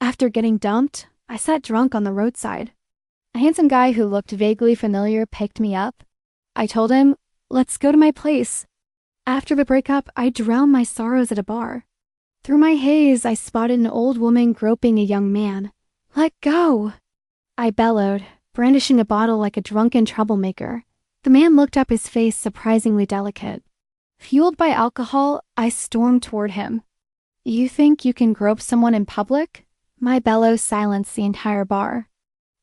After getting dumped, I sat drunk on the roadside. A handsome guy who looked vaguely familiar picked me up. I told him, "Let's go to my place." After the breakup, I drowned my sorrows at a bar. Through my haze, I spotted an old woman groping a young man. "Let go!" I bellowed, brandishing a bottle like a drunken troublemaker. The man looked up, his face surprisingly delicate. Fueled by alcohol, I stormed toward him. "You think you can grope someone in public?" My bellow silenced the entire bar.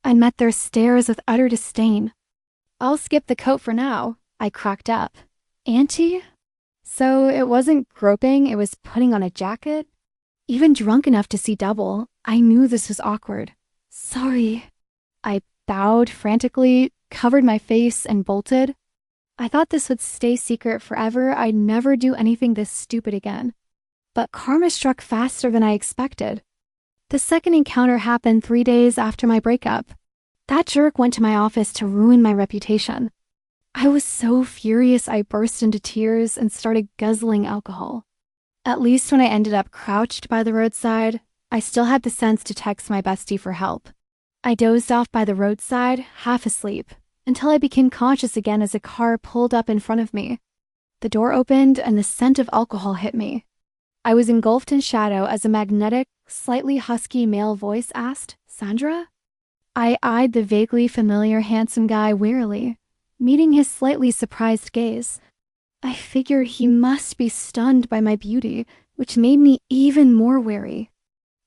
I met their stares with utter disdain. "I'll skip the coat for now," I cracked up. "Auntie?" So it wasn't groping, it was putting on a jacket? Even drunk enough to see double, I knew this was awkward. "Sorry." I bowed frantically, covered my face, and bolted. I thought this would stay secret forever. I'd never do anything this stupid again. But karma struck faster than I expected. The second encounter happened 3 days after my breakup. That jerk went to my office to ruin my reputation. I was so furious I burst into tears and started guzzling alcohol. At least when I ended up crouched by the roadside, I still had the sense to text my bestie for help. I dozed off by the roadside, half asleep, until I became conscious again as a car pulled up in front of me. The door opened and the scent of alcohol hit me. I was engulfed in shadow as a magnetic, slightly husky male voice asked, "Sandra?" I eyed the vaguely familiar handsome guy wearily, meeting his slightly surprised gaze. I figured he must be stunned by my beauty, which made me even more wary.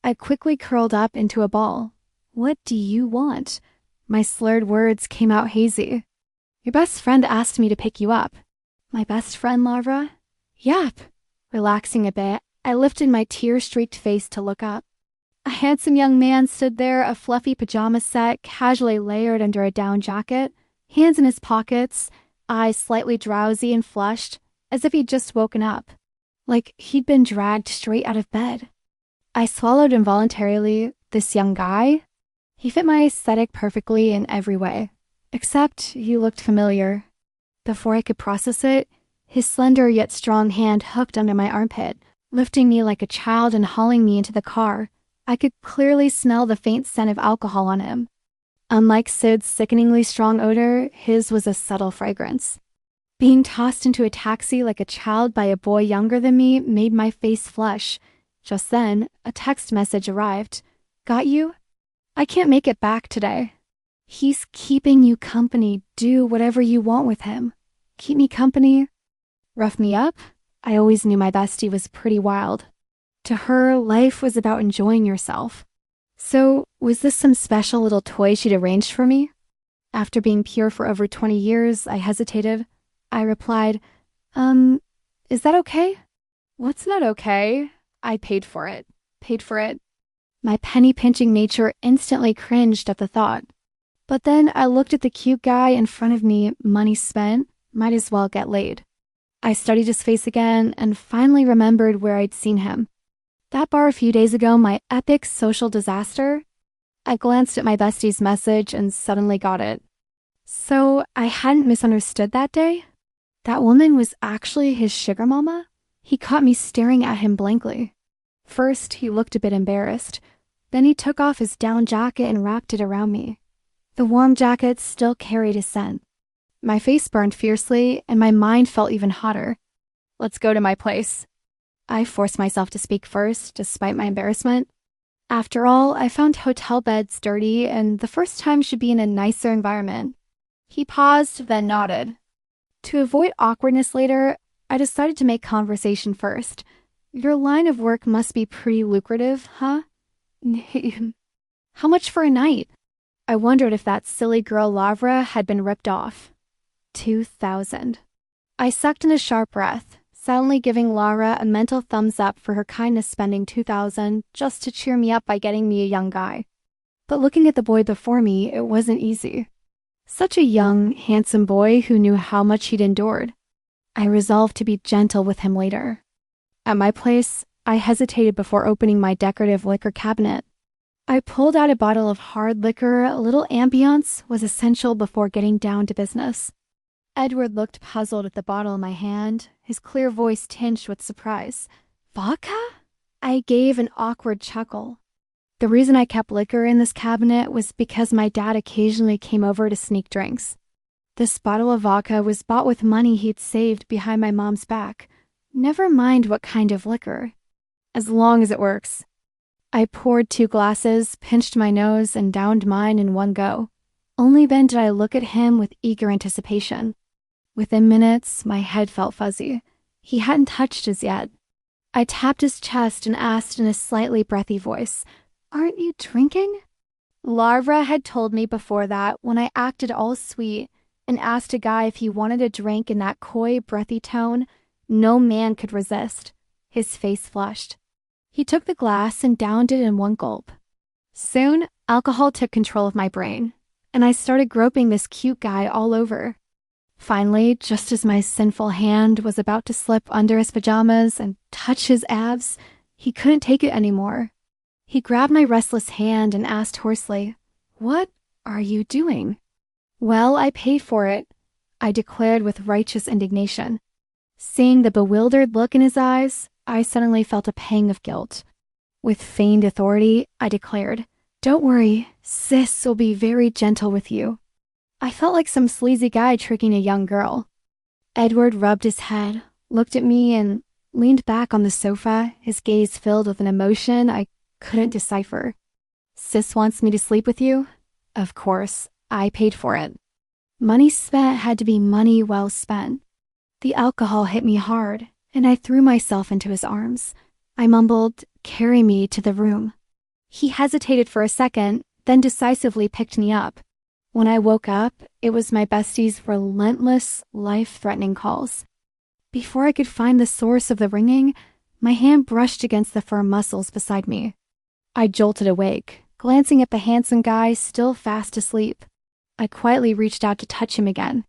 I quickly curled up into a ball. "What do you want?" My slurred words came out hazy. "Your best friend asked me to pick you up." "My best friend, Lavra?" "Yep." Relaxing a bit, I lifted my tear-streaked face to look up. A handsome young man stood there, a fluffy pajama set casually layered under a down jacket, hands in his pockets, eyes slightly drowsy and flushed, as if he'd just woken up, like he'd been dragged straight out of bed. I swallowed involuntarily. This young guy? He fit my aesthetic perfectly in every way, except he looked familiar. Before I could process it, his slender yet strong hand hooked under my armpit, lifting me like a child and hauling me into the car. I could clearly smell the faint scent of alcohol on him. Unlike Sid's sickeningly strong odor, his was a subtle fragrance. Being tossed into a taxi like a child by a boy younger than me made my face flush. Just then, a text message arrived. "Got you? I can't make it back today." "He's keeping you company. Do whatever you want with him." "Keep me company?" Rough me up? I always knew my bestie was pretty wild. To her, life was about enjoying yourself. So, was this some special little toy she'd arranged for me? After being pure for over 20 years, I hesitated. I replied, "Is that okay?" "What's not okay?" I paid for it. Paid for it. My penny-pinching nature instantly cringed at the thought. But then I looked at the cute guy in front of me, money spent, might as well get laid. I studied his face again and finally remembered where I'd seen him. That bar a few days ago, my epic social disaster. I glanced at my bestie's message and suddenly got it. So I hadn't misunderstood that day? That woman was actually his sugar mama? He caught me staring at him blankly. First, he looked a bit embarrassed. Then he took off his down jacket and wrapped it around me. The warm jacket still carried his scent. My face burned fiercely, and my mind felt even hotter. "Let's go to my place." I forced myself to speak first, despite my embarrassment. After all, I found hotel beds dirty, and the first time should be in a nicer environment. He paused, then nodded. To avoid awkwardness later, I decided to make conversation first. "Your line of work must be pretty lucrative, huh?" "How much for a night?" I wondered if that silly girl Lavra had been ripped off. 2,000. I sucked in a sharp breath, suddenly giving Lara a mental thumbs up for her kindness, spending 2,000 just to cheer me up by getting me a young guy. But looking at the boy before me, it wasn't easy. Such a young, handsome boy who knew how much he'd endured. I resolved to be gentle with him later. At my place, I hesitated before opening my decorative liquor cabinet. I pulled out a bottle of hard liquor. A little ambiance was essential before getting down to business. Edward looked puzzled at the bottle in my hand, his clear voice tinged with surprise. "Vodka?" I gave an awkward chuckle. The reason I kept liquor in this cabinet was because my dad occasionally came over to sneak drinks. This bottle of vodka was bought with money he'd saved behind my mom's back. Never mind what kind of liquor. As long as it works. I poured 2 glasses, pinched my nose, and downed mine in one go. Only then did I look at him with eager anticipation. Within minutes, my head felt fuzzy. He hadn't touched us yet. I tapped his chest and asked in a slightly breathy voice, "Aren't you drinking?" Lara had told me before that when I acted all sweet and asked a guy if he wanted a drink in that coy, breathy tone, no man could resist. His face flushed. He took the glass and downed it in one gulp. Soon, alcohol took control of my brain, and I started groping this cute guy all over. Finally, just as my sinful hand was about to slip under his pajamas and touch his abs, he couldn't take it anymore. He grabbed my restless hand and asked hoarsely, "What are you doing?" "Well, I paid for it," I declared with righteous indignation. Seeing the bewildered look in his eyes, I suddenly felt a pang of guilt. With feigned authority, I declared, "Don't worry, sis will be very gentle with you." I felt like some sleazy guy tricking a young girl. Edward rubbed his head, looked at me, and leaned back on the sofa, his gaze filled with an emotion I couldn't decipher. "Sis wants me to sleep with you?" Of course, I paid for it. Money spent had to be money well spent. The alcohol hit me hard, and I threw myself into his arms. I mumbled, "Carry me to the room." He hesitated for a second, then decisively picked me up. When I woke up, it was my bestie's relentless, life-threatening calls. Before I could find the source of the ringing, my hand brushed against the firm muscles beside me. I jolted awake, glancing at the handsome guy still fast asleep. I quietly reached out to touch him again.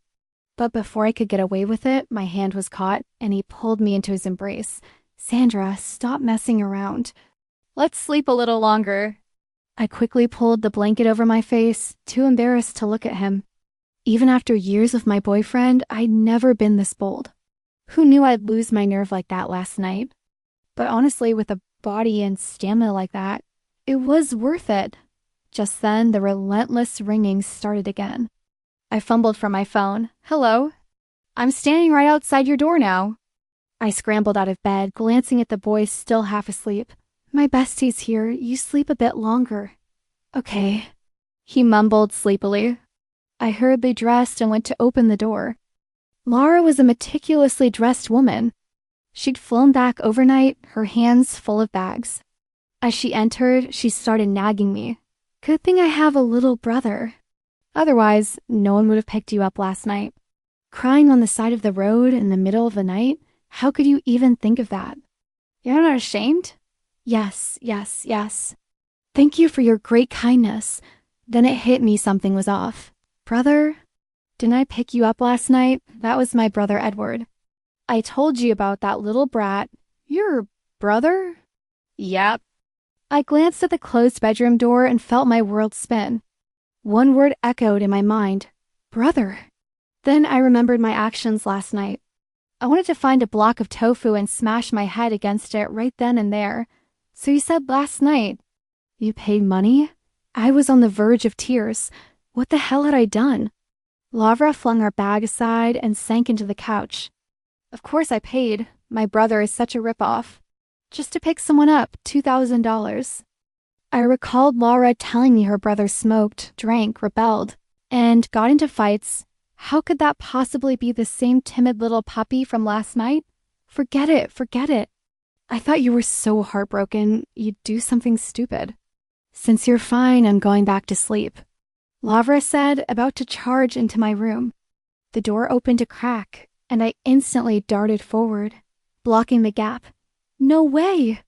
But before I could get away with it, my hand was caught, and he pulled me into his embrace. "Sandra, stop messing around. Let's sleep a little longer." I quickly pulled the blanket over my face, too embarrassed to look at him. Even after years with my boyfriend, I'd never been this bold. Who knew I'd lose my nerve like that last night? But honestly, with a body and stamina like that, it was worth it. Just then, the relentless ringing started again. I fumbled for my phone. "Hello? I'm standing right outside your door now." I scrambled out of bed, glancing at the boy still half asleep. "My bestie's here. You sleep a bit longer." "Okay," he mumbled sleepily. I hurriedly dressed and went to open the door. Lara was a meticulously dressed woman. She'd flown back overnight, her hands full of bags. As she entered, she started nagging me. "Good thing I have a little brother. Otherwise, no one would have picked you up last night. Crying on the side of the road in the middle of the night? How could you even think of that? You're not ashamed?" Yes. "Thank you for your great kindness." Then it hit me something was off. "Brother? Didn't I pick you up last night? That was my brother Edward." "I told you about that little brat." "Your brother?" "Yep." I glanced at the closed bedroom door and felt my world spin. One word echoed in my mind: brother. Then I remembered my actions last night. I wanted to find a block of tofu and smash my head against it right then and there. "So you said last night. You paid money?" I was on the verge of tears. What the hell had I done? Lavra flung her bag aside and sank into the couch. "Of course I paid. My brother is such a ripoff. Just to pick someone up, $2,000. I recalled Laura telling me her brother smoked, drank, rebelled, and got into fights. How could that possibly be the same timid little puppy from last night? Forget it. I thought you were so heartbroken you'd do something stupid. "Since you're fine, I'm going back to sleep," Lavra said, about to charge into my room. The door opened a crack, and I instantly darted forward, blocking the gap. No way!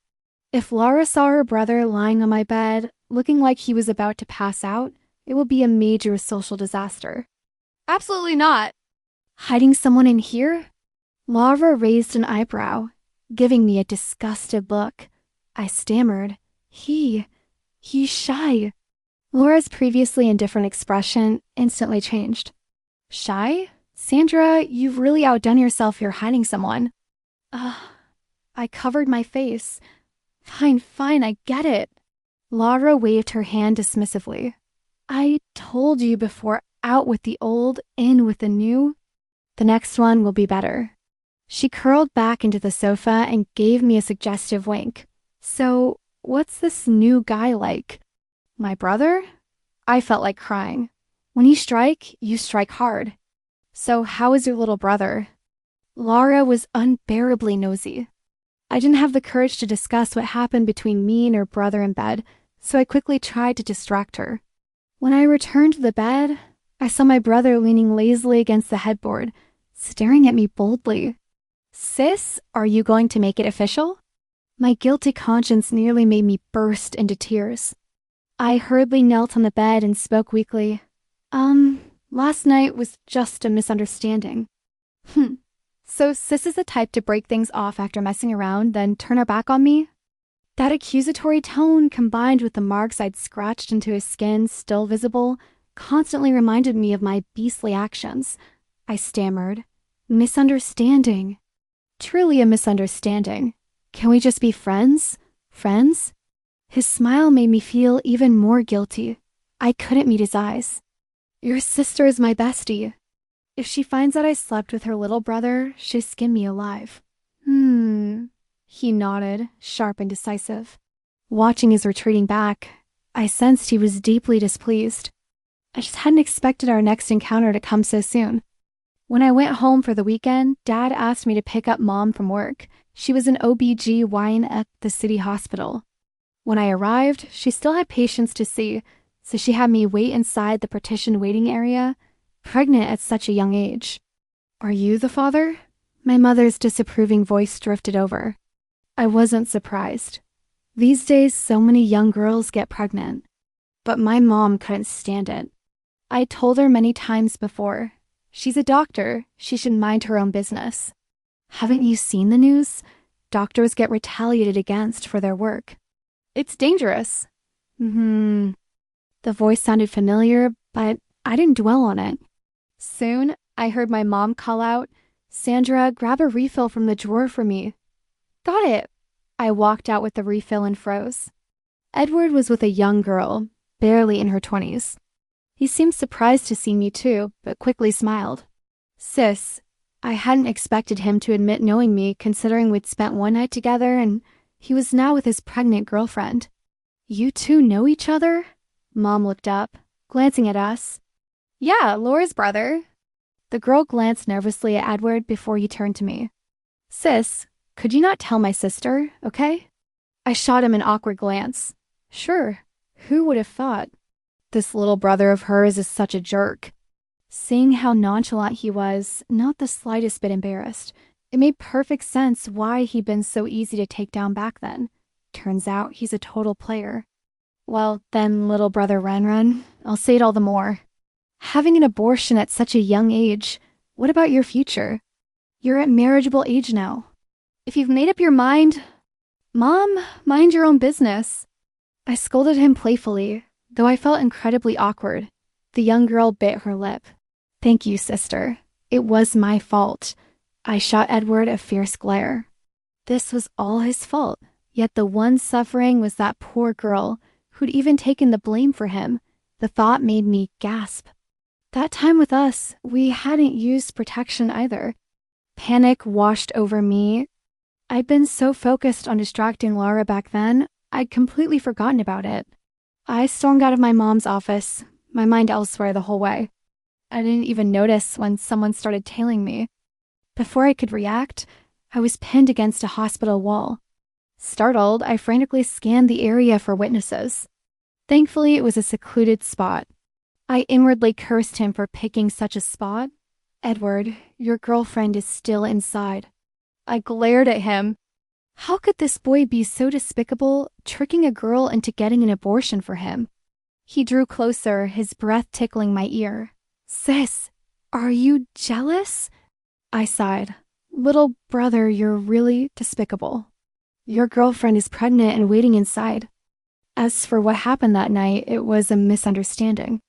If Laura saw her brother lying on my bed, looking like he was about to pass out, it would be a major social disaster. "Absolutely not." "Hiding someone in here?" Lavra raised an eyebrow, giving me a disgusted look. I stammered, He's shy." Laura's previously indifferent expression instantly changed. "Shy? Sandra, you've really outdone yourself. You're hiding someone." I covered my face. Fine, I get it." Laura waved her hand dismissively. I told you before, out with the old, in with the new. The next one will be better. She curled back into the sofa and gave me a suggestive wink. So, what's this new guy like? My brother? I felt like crying. When you strike hard. So how is your little brother? Laura was unbearably nosy. I didn't have the courage to discuss what happened between me and her brother in bed, so I quickly tried to distract her. When I returned to the bed, I saw my brother leaning lazily against the headboard, staring at me boldly. Sis, are you going to make it official? My guilty conscience nearly made me burst into tears. I hurriedly knelt on the bed and spoke weakly. Last night was just a misunderstanding. So Sis is the type to break things off after messing around, then turn her back on me? That accusatory tone, combined with the marks I'd scratched into his skin still visible, constantly reminded me of my beastly actions. I stammered. Misunderstanding. Truly a misunderstanding. Can we just be friends? Friends? His smile made me feel even more guilty. I couldn't meet his eyes. Your sister is my bestie. If she finds out I slept with her little brother, she'll skin me alive. He nodded, sharp and decisive. Watching his retreating back, I sensed he was deeply displeased. I just hadn't expected our next encounter to come so soon. When I went home for the weekend, Dad asked me to pick up Mom from work. She was an OB-GYN at the city hospital. When I arrived, she still had patients to see, so she had me wait inside the partitioned waiting area, pregnant at such a young age. Are you the father? My mother's disapproving voice drifted over. I wasn't surprised. These days, so many young girls get pregnant. But my mom couldn't stand it. I told her many times before. She's a doctor. She should mind her own business. Haven't you seen the news? Doctors get retaliated against for their work. It's dangerous. The voice sounded familiar, but I didn't dwell on it. Soon, I heard my mom call out, Sandra, grab a refill from the drawer for me. Got it. I walked out with the refill and froze. Edward was with a young girl, barely in her 20s. He seemed surprised to see me too, but quickly smiled. Sis, I hadn't expected him to admit knowing me, considering we'd spent one night together and he was now with his pregnant girlfriend. You two know each other? Mom looked up, glancing at us. Yeah, Laura's brother. The girl glanced nervously at Edward before he turned to me. Sis, could you not tell my sister, okay? I shot him an awkward glance. Sure, who would have thought? This little brother of hers is such a jerk. Seeing how nonchalant he was, not the slightest bit embarrassed, it made perfect sense why he'd been so easy to take down back then. Turns out he's a total player. Well, then, little brother Ren, I'll say it all the more. Having an abortion at such a young age, what about your future? You're at marriageable age now. If you've made up your mind, Mom, mind your own business. I scolded him playfully, though I felt incredibly awkward. The young girl bit her lip. Thank you, sister. It was my fault. I shot Edward a fierce glare. This was all his fault, yet the one suffering was that poor girl who'd even taken the blame for him. The thought made me gasp. That time with us, we hadn't used protection either. Panic washed over me. I'd been so focused on distracting Laura back then, I'd completely forgotten about it. I stormed out of my mom's office, my mind elsewhere the whole way. I didn't even notice when someone started tailing me. Before I could react, I was pinned against a hospital wall. Startled, I frantically scanned the area for witnesses. Thankfully, it was a secluded spot. I inwardly cursed him for picking such a spot. Edward, your girlfriend is still inside. I glared at him. How could this boy be so despicable, tricking a girl into getting an abortion for him? He drew closer, his breath tickling my ear. Sis, are you jealous? I sighed. Little brother, you're really despicable. Your girlfriend is pregnant and waiting inside. As for what happened that night, it was a misunderstanding.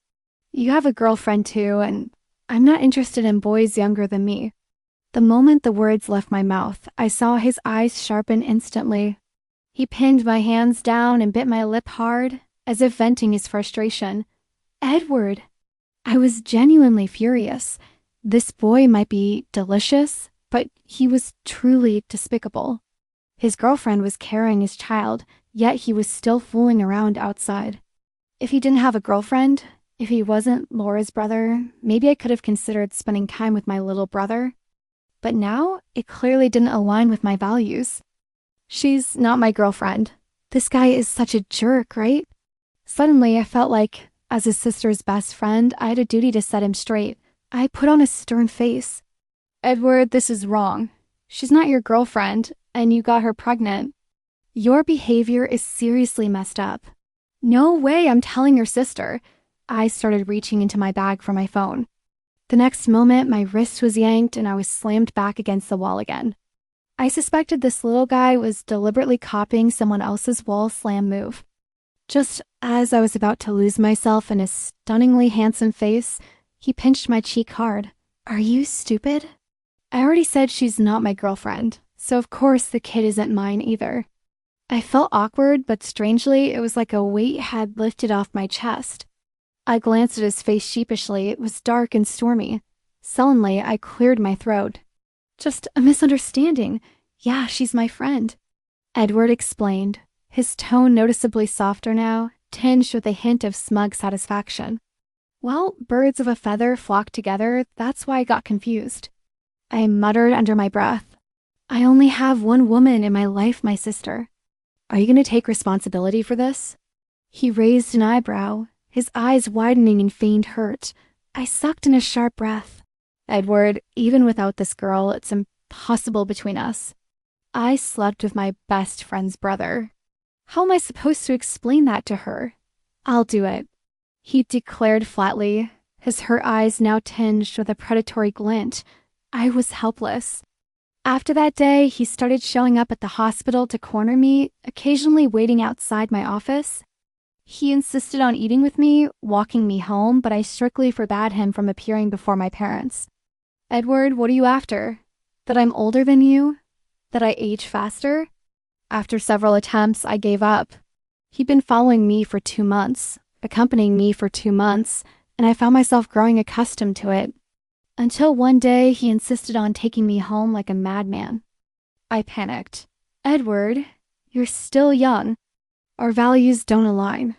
You have a girlfriend too, and I'm not interested in boys younger than me. The moment the words left my mouth, I saw his eyes sharpen instantly. He pinned my hands down and bit my lip hard, as if venting his frustration. Edward! I was genuinely furious. This boy might be delicious, but he was truly despicable. His girlfriend was carrying his child, yet he was still fooling around outside. If he didn't have a girlfriend, if he wasn't Laura's brother, maybe I could have considered spending time with my little brother. But now, it clearly didn't align with my values. She's not my girlfriend. This guy is such a jerk, right? Suddenly, I felt like, as his sister's best friend, I had a duty to set him straight. I put on a stern face. Edward, this is wrong. She's not your girlfriend, and you got her pregnant. Your behavior is seriously messed up. No way I'm telling your sister. I started reaching into my bag for my phone. The next moment, my wrist was yanked and I was slammed back against the wall again. I suspected this little guy was deliberately copying someone else's wall slam move. Just as I was about to lose myself in his stunningly handsome face, he pinched my cheek hard. Are you stupid? I already said she's not my girlfriend, so of course the kid isn't mine either. I felt awkward, but strangely, it was like a weight had lifted off my chest. I glanced at his face sheepishly. It was dark and stormy. Sullenly, I cleared my throat. Just a misunderstanding. Yeah, she's my friend. Edward explained, his tone noticeably softer now, tinged with a hint of smug satisfaction. Well, birds of a feather flock together, that's why I got confused. I muttered under my breath. I only have one woman in my life, my sister. Are you going to take responsibility for this? He raised an eyebrow, his eyes widening in feigned hurt. I sucked in a sharp breath. Edward, even without this girl, it's impossible between us. I slept with my best friend's brother. How am I supposed to explain that to her? I'll do it, he declared flatly, his hurt eyes now tinged with a predatory glint. I was helpless. After that day, he started showing up at the hospital to corner me, occasionally waiting outside my office. He insisted on eating with me, walking me home, but I strictly forbade him from appearing before my parents. Edward, what are you after? That I'm older than you? That I age faster? After several attempts, I gave up. He'd been following me for 2 months, accompanying me for 2 months, and I found myself growing accustomed to it. Until one day, he insisted on taking me home like a madman. I panicked. Edward, you're still young. Our values don't align.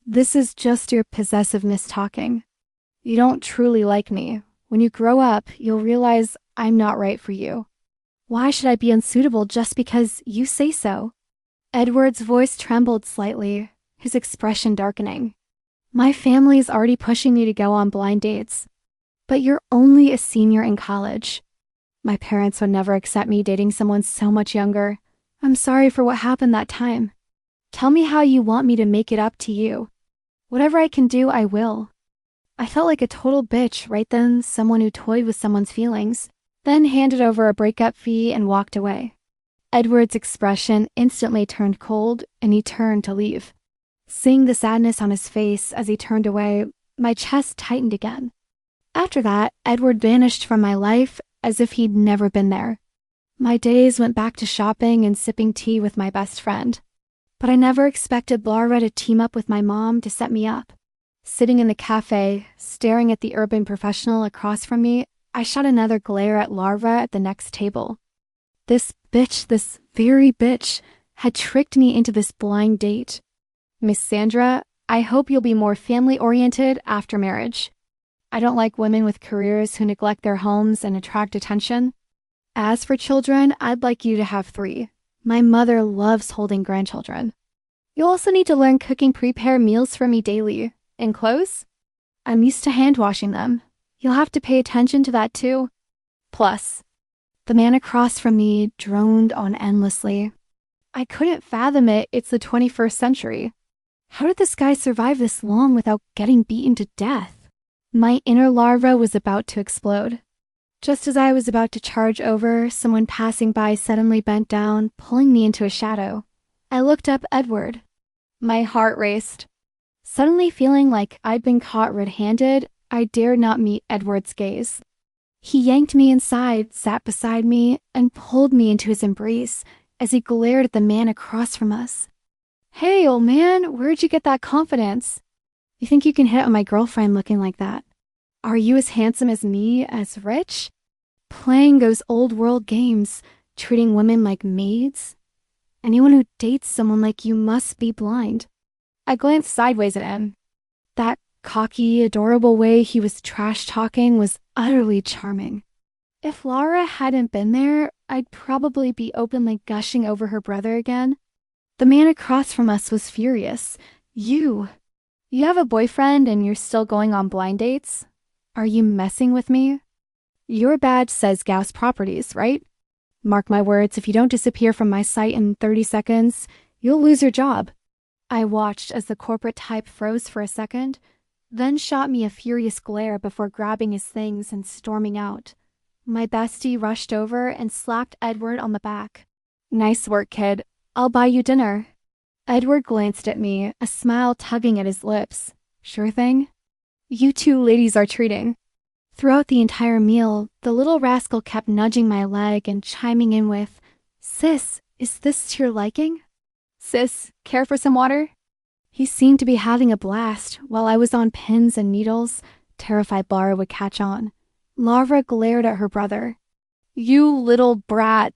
This is just your possessiveness talking. You don't truly like me. When you grow up, you'll realize I'm not right for you. Why should I be unsuitable just because you say so? Edward's voice trembled slightly, his expression darkening. My family is already pushing me to go on blind dates. But you're only a senior in college. My parents would never accept me dating someone so much younger. I'm sorry for what happened that time. Tell me how you want me to make it up to you. Whatever I can do, I will. I felt like a total bitch right then, someone who toyed with someone's feelings, then handed over a breakup fee and walked away. Edward's expression instantly turned cold, and he turned to leave. Seeing the sadness on his face as he turned away, my chest tightened again. After that, Edward vanished from my life as if he'd never been there. My days went back to shopping and sipping tea with my best friend. But I never expected Laura to team up with my mom to set me up. Sitting in the cafe, staring at the urban professional across from me, I shot another glare at Laura at the next table. This bitch, this very bitch, had tricked me into this blind date. Miss Sandra, I hope you'll be more family-oriented after marriage. I don't like women with careers who neglect their homes and attract attention. As for children, I'd like you to have 3. My mother loves holding grandchildren. You'll also need to learn cooking prepare meals for me daily. And clothes? I'm used to hand washing them. You'll have to pay attention to that too. Plus, the man across from me droned on endlessly. I couldn't fathom it. It's the 21st century. How did this guy survive this long without getting beaten to death? My inner larva was about to explode. Just as I was about to charge over, someone passing by suddenly bent down, pulling me into a shadow. I looked up Edward. My heart raced. Suddenly feeling like I'd been caught red-handed, I dared not meet Edward's gaze. He yanked me inside, sat beside me, and pulled me into his embrace, as he glared at the man across from us. Hey, old man, where'd you get that confidence? You think you can hit on my girlfriend looking like that? Are you as handsome as me, as rich? Playing those old world games, treating women like maids? Anyone who dates someone like you must be blind. I glanced sideways at him. That cocky, adorable way he was trash-talking was utterly charming. If Laura hadn't been there, I'd probably be openly gushing over her brother again. The man across from us was furious. You have a boyfriend and you're still going on blind dates? Are you messing with me? Your badge says Gauss Properties, right? Mark my words, if you don't disappear from my sight in 30 seconds, you'll lose your job. I watched as the corporate type froze for a second, then shot me a furious glare before grabbing his things and storming out. My bestie rushed over and slapped Edward on the back. Nice work, kid. I'll buy you dinner. Edward glanced at me, a smile tugging at his lips. Sure thing. You two ladies are treating. Throughout the entire meal, the little rascal kept nudging my leg and chiming in with, Sis, is this to your liking? Sis, care for some water? He seemed to be having a blast while I was on pins and needles, terrified Laura would catch on. Laura glared at her brother. You little brat.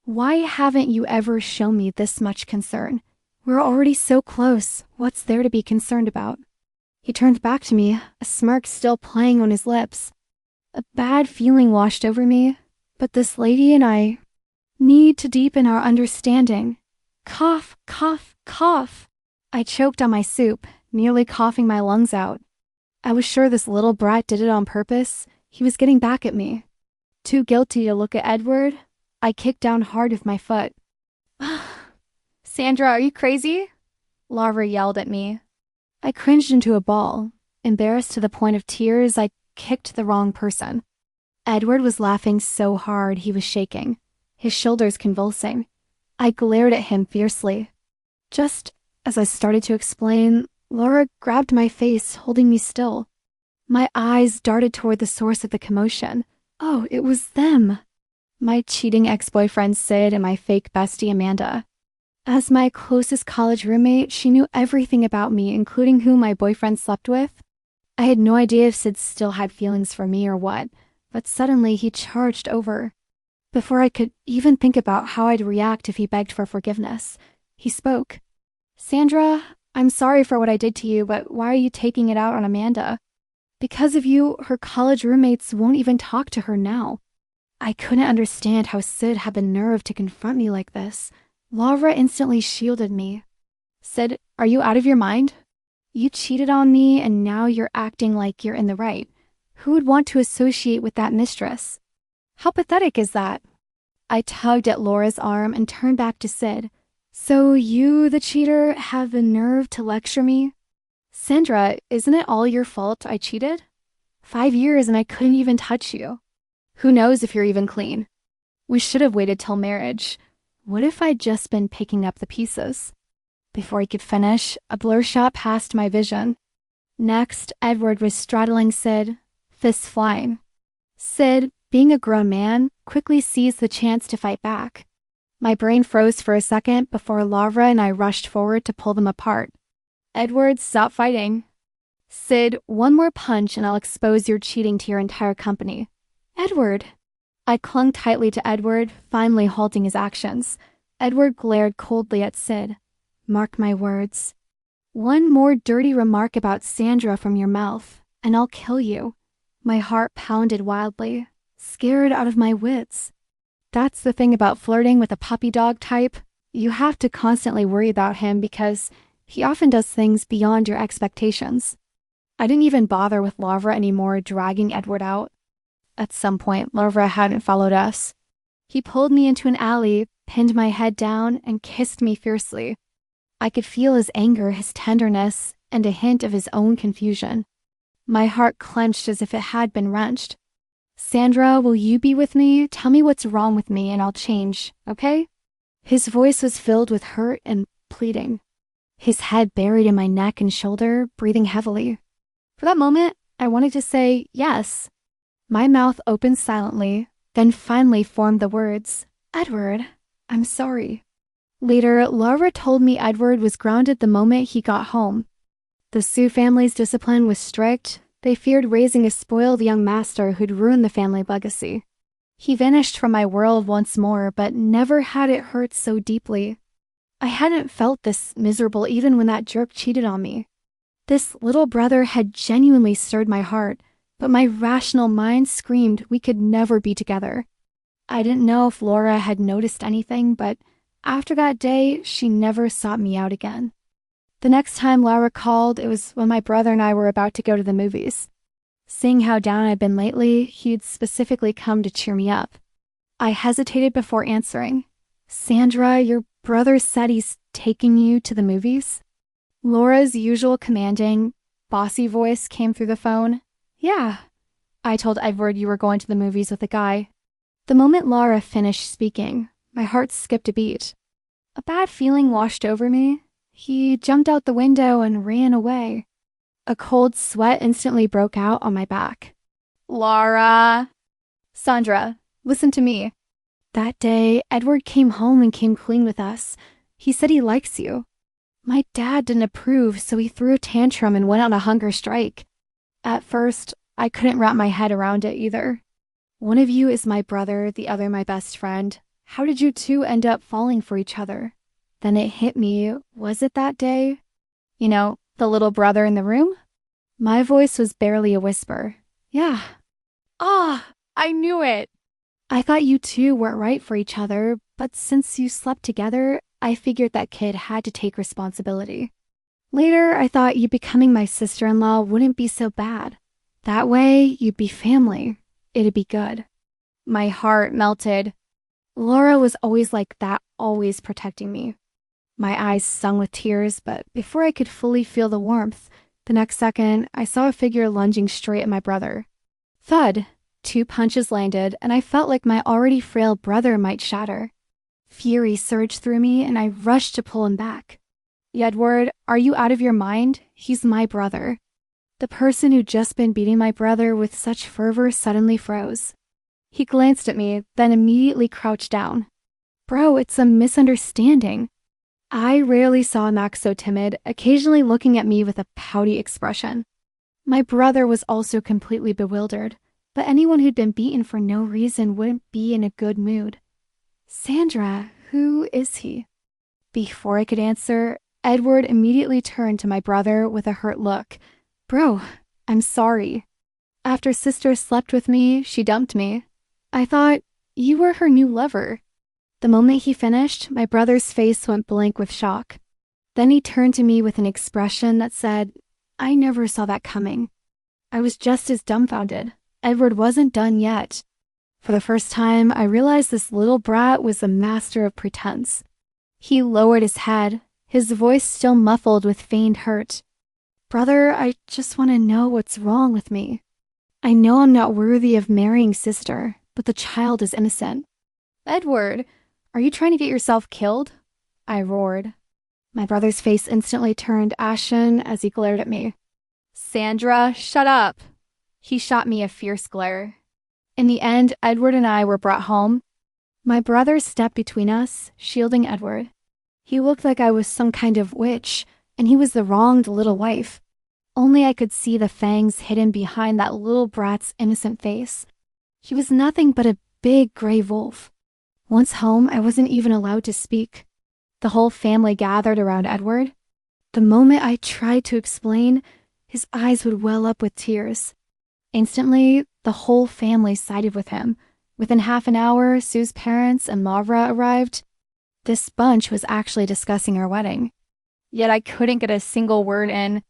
Why haven't you ever shown me this much concern? We're already so close. What's there to be concerned about? He turned back to me, a smirk still playing on his lips. A bad feeling washed over me, but this lady and I need to deepen our understanding. Cough, cough, cough. I choked on my soup, nearly coughing my lungs out. I was sure this little brat did it on purpose. He was getting back at me. Too guilty to look at Edward, I kicked down hard with my foot. Sandra, are you crazy? Laura yelled at me. I cringed into a ball. Embarrassed to the point of tears, I kicked the wrong person. Edward was laughing so hard he was shaking, his shoulders convulsing. I glared at him fiercely. Just as I started to explain, Laura grabbed my face, holding me still. My eyes darted toward the source of the commotion. Oh, it was them. My cheating ex-boyfriend Sid and my fake bestie Amanda. As my closest college roommate, she knew everything about me, including who my boyfriend slept with. I had no idea if Sid still had feelings for me or what, but suddenly he charged over. Before I could even think about how I'd react if he begged for forgiveness, he spoke. Sandra, I'm sorry for what I did to you, but why are you taking it out on Amanda? Because of you, her college roommates won't even talk to her now. I couldn't understand how Sid had the nerve to confront me like this. Laura instantly shielded me. Sid, are you out of your mind? You cheated on me and now you're acting like you're in the right. Who would want to associate with that mistress? How pathetic is that? I tugged at Laura's arm and turned back to Sid. So you, the cheater, have the nerve to lecture me? Sandra, isn't it all your fault I cheated? 5 years and I couldn't even touch you. Who knows if you're even clean? We should have waited till marriage. What if I'd just been picking up the pieces? Before he could finish, a blur shot past my vision. Next, Edward was straddling Sid, fists flying. Sid, being a grown man, quickly seized the chance to fight back. My brain froze for a second before Laura and I rushed forward to pull them apart. Edward, stop fighting. Sid, one more punch and I'll expose your cheating to your entire company. Edward! I clung tightly to Edward, finally halting his actions. Edward glared coldly at Sid. Mark my words. One more dirty remark about Sandra from your mouth, and I'll kill you. My heart pounded wildly, scared out of my wits. That's the thing about flirting with a puppy dog type. You have to constantly worry about him because he often does things beyond your expectations. I didn't even bother with Laura anymore, dragging Edward out. At some point, Laura hadn't followed us. He pulled me into an alley, pinned my head down, and kissed me fiercely. I could feel his anger, his tenderness, and a hint of his own confusion. My heart clenched as if it had been wrenched. Sandra, will you be with me? Tell me what's wrong with me and I'll change, okay? His voice was filled with hurt and pleading. His head buried in my neck and shoulder, breathing heavily. For that moment, I wanted to say yes. My mouth opened silently, then finally formed the words, Edward. I'm sorry. Later, Laura told me Edward was grounded the moment he got home. The Sue family's discipline was strict. They feared raising a spoiled young master who'd ruin the family legacy. He vanished from my world once more, but never had it hurt so deeply. I hadn't felt this miserable even when that jerk cheated on me. This little brother had genuinely stirred my heart, but my rational mind screamed we could never be together. I didn't know if Laura had noticed anything, but after that day, she never sought me out again. The next time Laura called, it was when my brother and I were about to go to the movies. Seeing how down I'd been lately, he'd specifically come to cheer me up. I hesitated before answering. Sandra, your brother said he's taking you to the movies? Laura's usual commanding, bossy voice came through the phone. Yeah. I told Edward you were going to the movies with a guy. The moment Laura finished speaking, my heart skipped a beat. A bad feeling washed over me. He jumped out the window and ran away. A cold sweat instantly broke out on my back. Laura! Sandra, listen to me. That day, Edward came home and came clean with us. He said he likes you. My dad didn't approve, so he threw a tantrum and went on a hunger strike. At first, I couldn't wrap my head around it either. One of you is my brother, the other my best friend. How did you two end up falling for each other? Then it hit me, was it that day? You know, the little brother in the room? My voice was barely a whisper. Yeah. I knew it. I thought you two weren't right for each other, but since you slept together, I figured that kid had to take responsibility. Later, I thought you becoming my sister-in-law wouldn't be so bad. That way, you'd be family. It'd be good. My heart melted. Laura was always like that, always protecting me. My eyes stung with tears, but before I could fully feel the warmth, the next second, I saw a figure lunging straight at my brother. Thud! 2 punches landed, and I felt like my already frail brother might shatter. Fury surged through me, and I rushed to pull him back. Edward, are you out of your mind? He's my brother. The person who'd just been beating my brother with such fervor suddenly froze. He glanced at me, then immediately crouched down. Bro, it's a misunderstanding. I rarely saw Max so timid, occasionally looking at me with a pouty expression. My brother was also completely bewildered, but anyone who'd been beaten for no reason wouldn't be in a good mood. Sandra, who is he? Before I could answer, Edward immediately turned to my brother with a hurt look. Bro, I'm sorry. After sister slept with me, she dumped me. I thought you were her new lover. The moment he finished, my brother's face went blank with shock. Then he turned to me with an expression that said, I never saw that coming. I was just as dumbfounded. Edward wasn't done yet. For the first time, I realized this little brat was a master of pretense. He lowered his head, his voice still muffled with feigned hurt. Brother, I just want to know what's wrong with me. I know I'm not worthy of marrying sister, but the child is innocent. Edward, are you trying to get yourself killed? I roared. My brother's face instantly turned ashen as he glared at me. Sandra, shut up. He shot me a fierce glare. In the end, Edward and I were brought home. My brother stepped between us, shielding Edward. He looked like I was some kind of witch, and he was the wronged little wife. Only I could see the fangs hidden behind that little brat's innocent face. She was nothing but a big gray wolf. Once home, I wasn't even allowed to speak. The whole family gathered around Edward. The moment I tried to explain, his eyes would well up with tears. Instantly, the whole family sided with him. Within half an hour, Sue's parents and Mavra arrived. This bunch was actually discussing our wedding. Yet I couldn't get a single word in.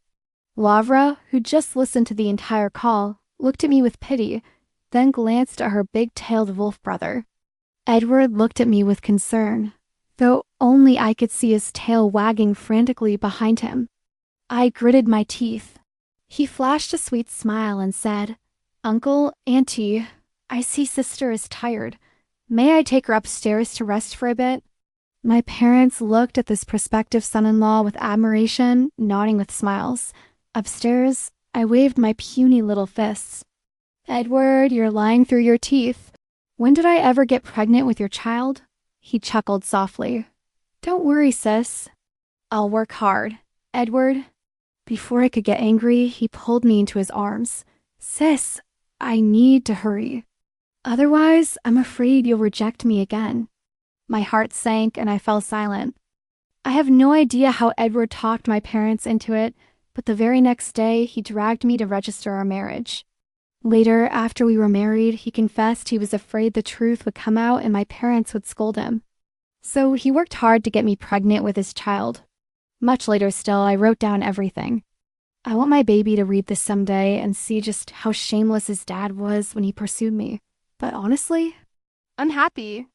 Lavra, who just listened to the entire call, looked at me with pity, then glanced at her big-tailed wolf brother. Edward looked at me with concern, though only I could see his tail wagging frantically behind him. I gritted my teeth. He flashed a sweet smile and said, Uncle, Auntie, I see sister is tired. May I take her upstairs to rest for a bit? My parents looked at this prospective son-in-law with admiration, nodding with smiles. Upstairs, I waved my puny little fists. Edward, you're lying through your teeth. When did I ever get pregnant with your child? He chuckled softly. Don't worry, sis. I'll work hard. Edward. Before I could get angry, he pulled me into his arms. Sis, I need to hurry. Otherwise, I'm afraid you'll reject me again. My heart sank and I fell silent. I have no idea how Edward talked my parents into it, but the very next day, he dragged me to register our marriage. Later, after we were married, he confessed he was afraid the truth would come out and my parents would scold him. So he worked hard to get me pregnant with his child. Much later still, I wrote down everything. I want my baby to read this someday and see just how shameless his dad was when he pursued me. But honestly, I'm happy.